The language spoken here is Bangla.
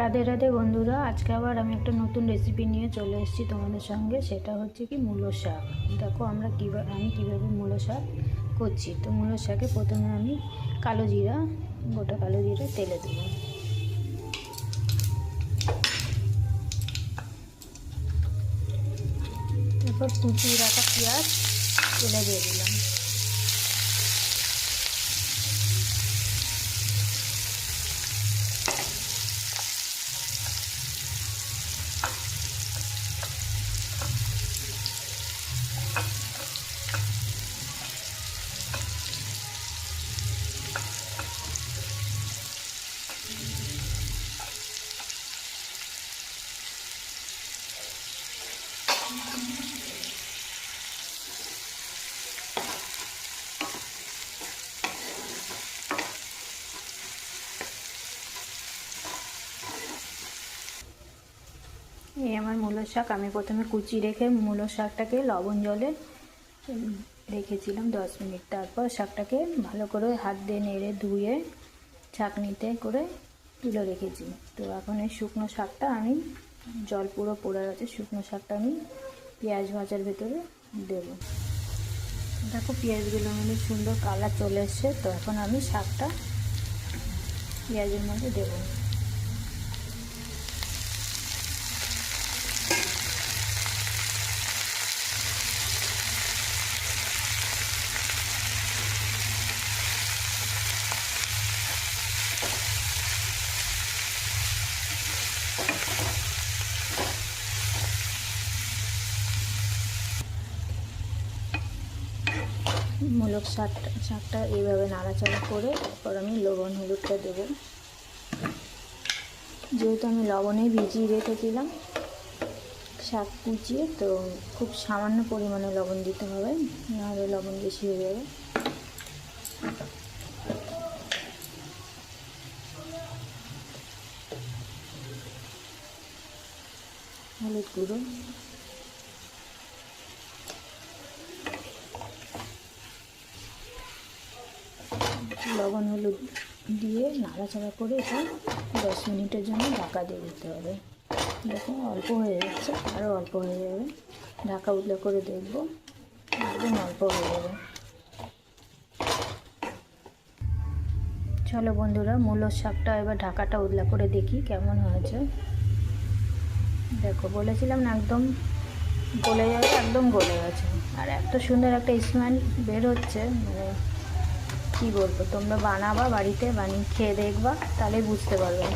রাধে রাধে বন্ধুরা, আজকে আবার আমি একটা নতুন রেসিপি নিয়ে চলে এসেছি তোমাদের সঙ্গে। সেটা হচ্ছে কি মূলো শাক। দেখো আমি কীভাবে মূলো শাক করছি। তো মূলো শাকে প্রথমে আমি গোটা কালো জিরা তেলে দেবো। তারপর কুচিয়ে রাখা পেঁয়াজ তেলে দিয়ে দিলাম। এই আমার মূলো শাক আমি প্রথমে কুচি রেখে মূলো শাকটাকে লবণ জলে রেখেছিলাম 10 মিনিট। তারপর শাকটাকে ভালো করে হাত দিয়ে নেড়ে ধুয়ে ছাঁকনিতে করে তুলে রেখেছি। তো এখন এই শুকনো শাকটা আমি জল পুরো পড়ে গেছে, শুকনো শাকটা আমি পেঁয়াজ ভাজার ভেতরে দেবো। দেখো পেঁয়াজগুলো সুন্দর কালার চলে এসছে। তো এখন আমি শাকটা পেঁয়াজের মধ্যে দেবো। মূলো শাকটা এইভাবে নাড়াচাড়া করে তারপর আমি লবণ হলুদটা দেবো। যেহেতু আমি লবণেই ভিজিয়ে রেখেছিলাম শাক কুচিয়ে, তো খুব সামান্য পরিমাণে লবণ দিতে হবে, নাহলে লবণ বেশি হয়ে যাবে। হলুদ গুঁড়ো, লবণ হলুদ দিয়ে নাড়াচাড়া করে এটা 10 মিনিটের জন্য ঢাকা দিয়ে দিতে হবে। দেখো অল্প হয়ে যাচ্ছে, আরও অল্প হয়ে যাবে। ঢাকা উল্টো করে দেখবো, একদম অল্প হয়ে যাবে। চলো বন্ধুরা, মূলোর শাকটা এবার ঢাকাটা উদলা করে দেখি কেমন হয়েছে। দেখো বলেছিলাম না একদম গলে যাবে, একদম গলে গেছে। আর এত সুন্দর একটা স্মেল বের হচ্ছে, মানে কী বলবো। তোমরা বানাবা, বাড়িতে বানিয়ে খেয়ে দেখবা, তাহলে বুঝতে পারবে।